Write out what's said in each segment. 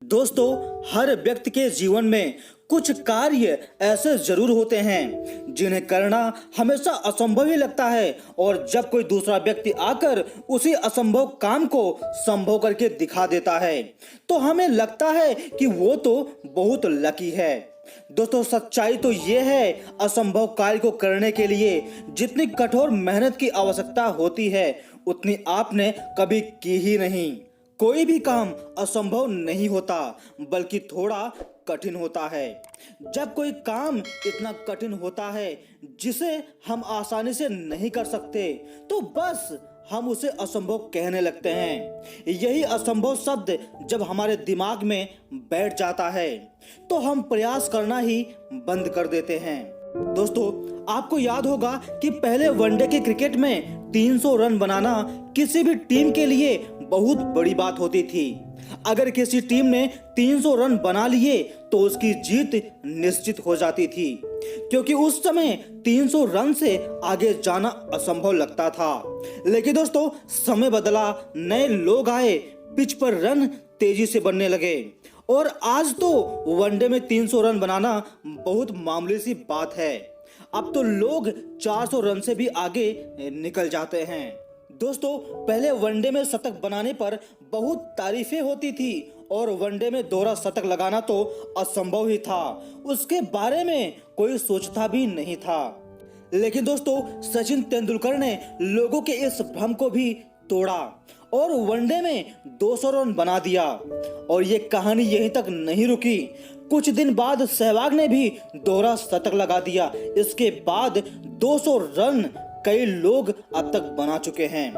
दोस्तों, हर व्यक्ति के जीवन में कुछ कार्य ऐसे जरूर होते हैं जिन्हें करना हमेशा असंभव ही लगता है। और जब कोई दूसरा व्यक्ति आकर उसी असंभव काम को संभव करके दिखा देता है तो हमें लगता है कि वो तो बहुत लकी है। दोस्तों, सच्चाई तो ये है, असंभव कार्य को करने के लिए जितनी कठोर मेहनत की आवश्यकता होती है उतनी आपने कभी की ही नहीं। कोई भी काम असंभव नहीं होता, बल्कि थोड़ा कठिन होता है। जब कोई काम इतना कठिन होता है जिसे हम आसानी से नहीं कर सकते तो बस हम उसे असंभव कहने लगते हैं। यही असंभव शब्द जब हमारे दिमाग में बैठ जाता है तो हम प्रयास करना ही बंद कर देते हैं। दोस्तों, आपको याद होगा कि पहले वनडे के क्रिकेट में 300 रन बनाना किसी भी टीम के लिए बहुत बड़ी बात होती थी। अगर किसी टीम ने 300 रन बना लिए तो उसकी जीत निश्चित हो जाती थी, क्योंकि उस समय 300 रन से आगे जाना असंभव लगता था। लेकिन दोस्तों, समय बदला, नए लोग आए, पिच पर रन तेजी से बनने लगे और आज तो वनडे में 300 रन बनाना बहुत मामूली सी बात है। अब तो लोग 400 रन से भी आगे निकल जाते हैं। दोस्तों, पहले वनडे में शतक बनाने पर बहुत तारीफें होती थी और वनडे में दोहरा शतक लगाना तो असंभव ही था, उसके बारे में कोई सोचता भी नहीं था। लेकिन दोस्तों, सचिन तेंदुलकर ने लोगों के इस भ्रम को भी तोड़ा और वनडे में 200 रन बना दिया। और ये कहानी यहीं तक नहीं रुकी, कुछ दिन बाद सहवाग ने भी दोहरा शतक लगा दिया। इसके बाद 200 रन कई लोग अब तक बना चुके हैं।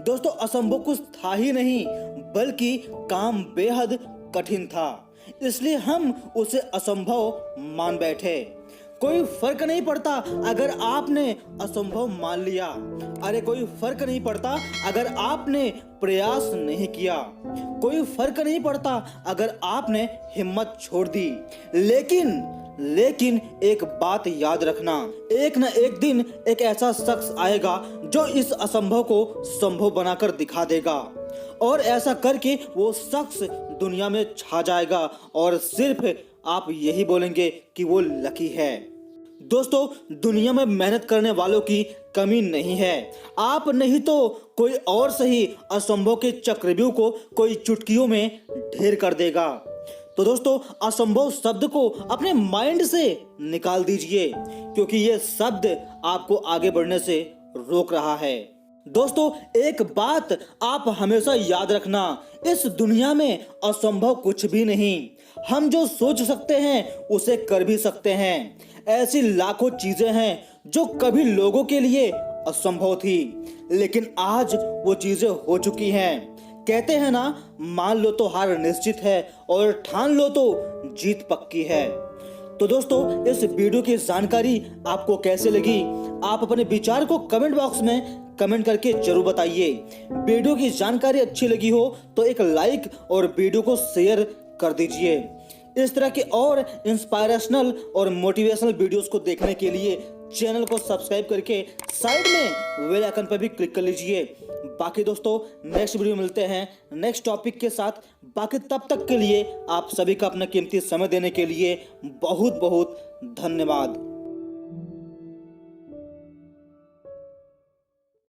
दोस्तों, असंभव कुछ था ही नहीं, बल्कि काम बेहद कठिन था, इसलिए हम उसे असंभव मान बैठे। कोई फर्क नहीं पड़ता अगर आपने असंभव मान लिया, अरे कोई फर्क नहीं पड़ता अगर आपने प्रयास नहीं किया, कोई फर्क नहीं पड़ता अगर आपने हिम्मत छोड़ दी। लेकिन एक बात याद रखना, एक न एक दिन एक ऐसा शख्स आएगा जो इस असंभव को संभव बनाकर दिखा देगा और ऐसा करके वो शख्स दुनिया में छा जाएगा और सिर्फ आप यही बोलेंगे कि वो लकी है। दोस्तों, दुनिया में मेहनत करने वालों की कमी नहीं है। आप नहीं तो कोई और सही, असंभव के चक्रव्यूह को कोई चुटकियों में ढेर कर देगा। तो दोस्तों, असंभव शब्द को अपने माइंड से निकाल दीजिए, क्योंकि ये शब्द आपको आगे बढ़ने से रोक रहा है। दोस्तों, एक बात आप हमेशा याद रखना, इस दुनिया में असंभव कुछ भी नहीं। हम जो सोच सकते हैं उसे कर भी सकते हैं। ऐसी लाखों चीजें हैं जो कभी लोगों के लिए असंभव थी, लेकिन आज वो चीजें हो चुकी हैं। कहते हैं ना, मान लो तो हार निश्चित है और ठान लो तो जीत पक्की है। तो दोस्तों, इस वीडियो की जानकारी आपको कैसे लगी, आप अपने विचार को कमेंट बॉक्स में कमेंट करके जरूर बताइए। वीडियो की जानकारी अच्छी लगी हो तो एक लाइक और वीडियो को शेयर कर दीजिए। इस तरह के और इंस्पायरेशनल और मोटिवेशनल वीडियोस को देखने के लिए चैनल को सब्सक्राइब करके साइड में बेल आइकन पर भी क्लिक कर लीजिए। बाकी दोस्तों, नेक्स्ट वीडियो में मिलते हैं नेक्स्ट टॉपिक के साथ। बाकी तब तक के लिए आप सभी का अपना कीमती समय देने के लिए बहुत बहुत धन्यवाद।